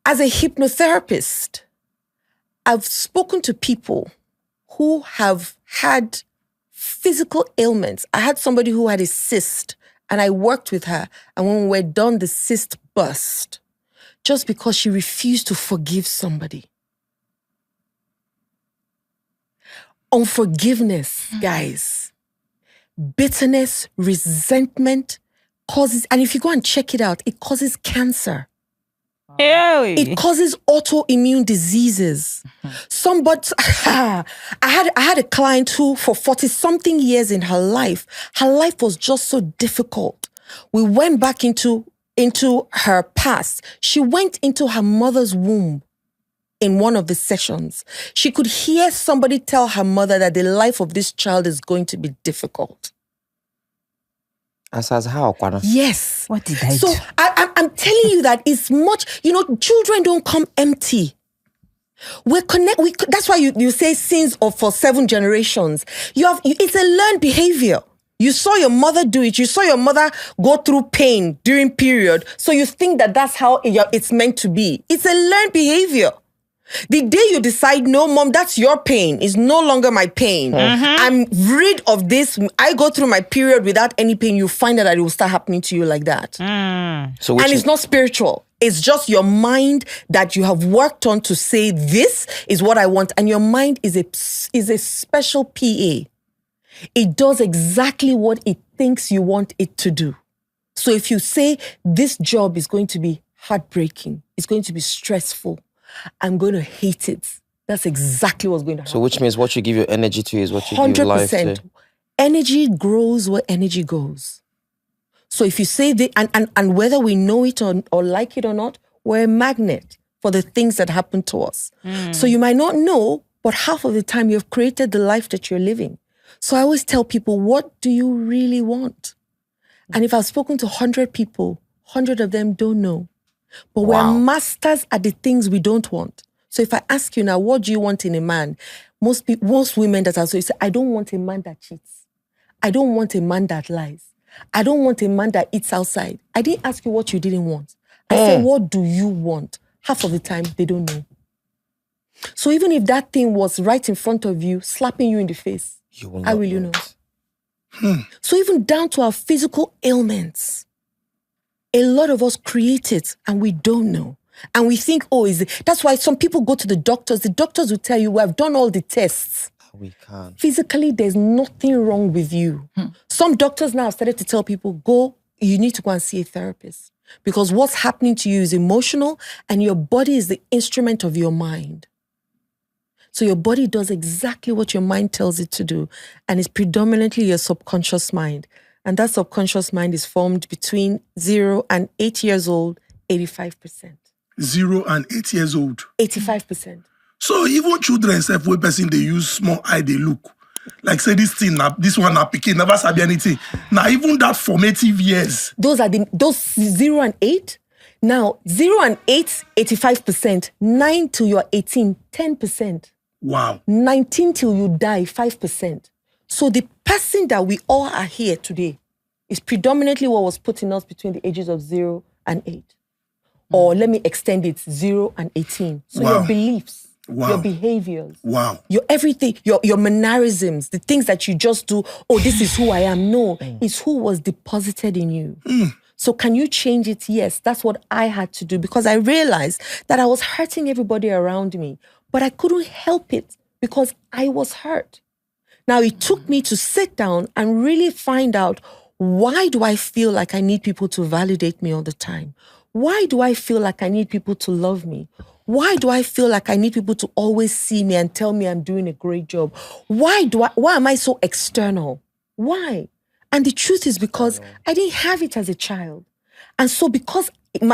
As a hypnotherapist, I've spoken to people who have had physical ailments. I had somebody who had a cyst, and I worked with her. And when we were done, the cyst burst just because she refused to forgive somebody. Unforgiveness, guys, bitterness, resentment causes, and if you go and check it out, it causes cancer. It causes autoimmune diseases. I had a client who, for 40-something years in her life was just so difficult. We went back into her past. She went into her mother's womb in one of the sessions. She could hear somebody tell her mother that the life of this child is going to be difficult. As how, Kwana? Yes. What did I do? So I'm telling you that it's much, children don't come empty. That's why you say sins for 7 generations. It's a learned behavior. You saw your mother do it. You saw your mother go through pain during period. So you think that that's how it's meant to be. It's a learned behavior. The day you decide, no, mom, that's your pain. It's no longer my pain. I'm rid of this. I go through my period without any pain. You find that it will start happening to you like that. So and it's not spiritual. It's just your mind that you have worked on to say, this is what I want. And your mind is a special PA. It does exactly what it thinks you want it to do. So if you say, this job is going to be heartbreaking, it's going to be stressful, I'm going to hate it, that's exactly what's going to happen. So which means what you give your energy to is what you give life to. 100%. Energy grows where energy goes. So if you say and whether we know it or like it or not, we're a magnet for the things that happen to us. So you might not know, but half of the time you've created the life that you're living. So I always tell people, what do you really want? And if I've spoken to 100 people, 100 of them don't know. But we're masters at the things we don't want. So if I ask you now, what do you want in a man? Most women that are so, you say, I don't want a man that cheats. I don't want a man that lies. I don't want a man that eats outside. I didn't ask you what you didn't want. I said, what do you want? Half of the time, they don't know. So even if that thing was right in front of you, slapping you in the face, how will you know? So even down to our physical ailments, a lot of us create it and we don't know. And we think, that's why some people go to the doctors. The doctors will tell you, we have done all the tests. We can't. Physically, there's nothing wrong with you. Some doctors now have started to tell people, you need to go and see a therapist. Because what's happening to you is emotional and your body is the instrument of your mind. So your body does exactly what your mind tells it to do. And it's predominantly your subconscious mind. And that subconscious mind is formed between 0 and 8 years old, 85%. 0 and 8 years old. 85%. So even children, when person they use small eye, they look. Like say this one na pikin, never sabi anything. Now even that formative years. Those 0 and 8. Now 0 and 8, 85%. 9 till you're 18, 10%. Wow. 19 till you die, 5%. So the person that we all are here today is predominantly what was put in us between the ages of 0 and 8. Or let me extend it, 0 and 18. So your beliefs, your behaviors, your everything, your mannerisms, the things that you just do, this is who I am. No, it's who was deposited in you. So can you change it? Yes, that's what I had to do because I realized that I was hurting everybody around me, but I couldn't help it because I was hurt. Now, it took me to sit down and really find out, why do I feel like I need people to validate me all the time? Why do I feel like I need people to love me? Why do I feel like I need people to always see me and tell me I'm doing a great job? Why am I so external? Why? And the truth is because I didn't have it as a child. And so because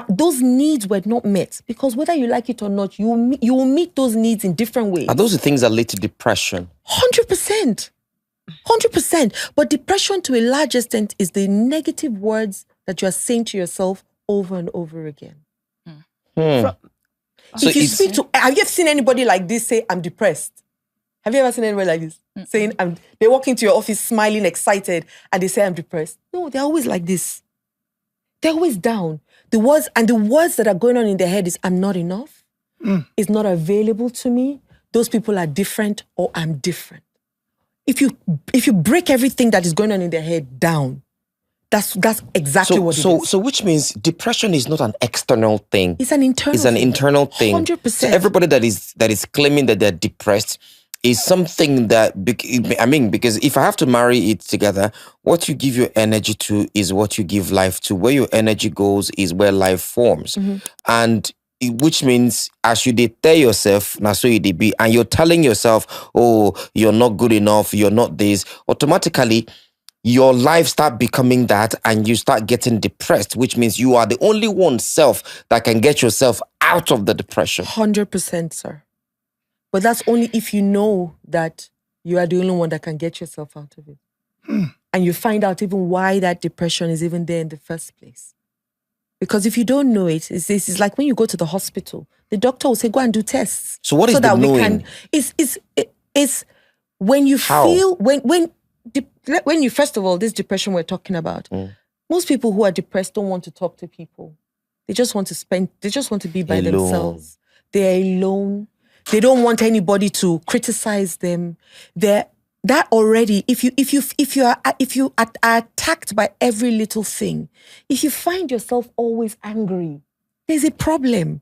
those needs were not met, because whether you like it or not, you will meet those needs in different ways. Are those the things that lead to depression? 100%. 100%. But depression to a large extent is the negative words that you are saying to yourself over and over again. If you speak to, have you ever seen anybody like this say, I'm depressed? Have you ever seen anybody like this? Saying, they walk into your office smiling, excited, and they say, I'm depressed. No, they're always like this. They're always down. The words that are going on in their head is, I'm not enough. It's not available to me. Those people are different, or I'm different. If you break everything that is going on in their head down, that's exactly what it is. So which means depression is not an external thing. It's an internal It's an thing. internal thing. 100%. So everybody that is claiming that they're depressed is something that, I mean, because if I have to marry it together, what you give your energy to is what you give life to. Where your energy goes is where life forms. And which means as you tell yourself, now so you be, and you're telling yourself, oh, you're not good enough, you're not this, automatically your life start becoming that, and you start getting depressed, which means you are the only one self that can get yourself out of the depression. 100%, sir. But that's only if you know that you are the only one that can get yourself out of it. And you find out even why that depression is even there in the first place. Because if you don't know it, it's like when you go to the hospital, the doctor will say, go and do tests. So what is the knowing? It's when you feel, when you, first of all, this depression we're talking about, most people who are depressed don't want to talk to people. They just want to be by themselves. They're alone. They don't want anybody to criticize them. That already, if you are attacked by every little thing, if you find yourself always angry, there's a problem.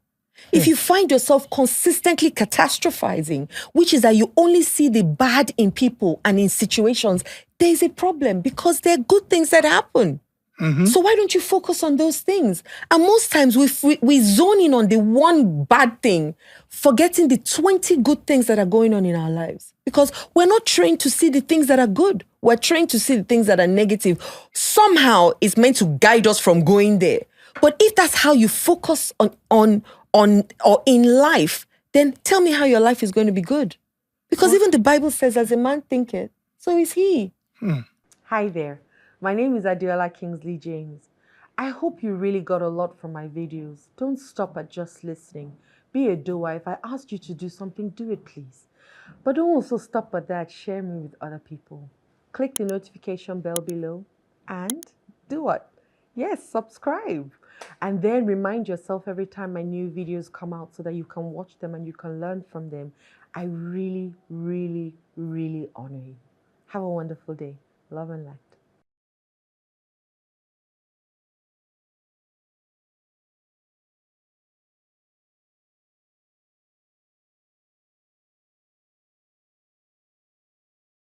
If you find yourself consistently catastrophizing, which is that you only see the bad in people and in situations, there's a problem, because there are good things that happen. So why don't you focus on those things? And most times we zone in on the one bad thing, forgetting the 20 good things that are going on in our lives. Because we're not trained to see the things that are good. We're trained to see the things that are negative. Somehow it's meant to guide us from going there. But if that's how you focus on or in life, then tell me how your life is going to be good. Because even the Bible says, as a man thinketh, so is he. Hi there. My name is Adiola Kingsley James. I hope you really got a lot from my videos. Don't stop at just listening. Be a doer. If I asked you to do something, do it, please. But don't also stop at that. Share me with other people. Click the notification bell below and do what? Yes, subscribe. And then remind yourself every time my new videos come out so that you can watch them and you can learn from them. I really, really, really honor you. Have a wonderful day. Love and light.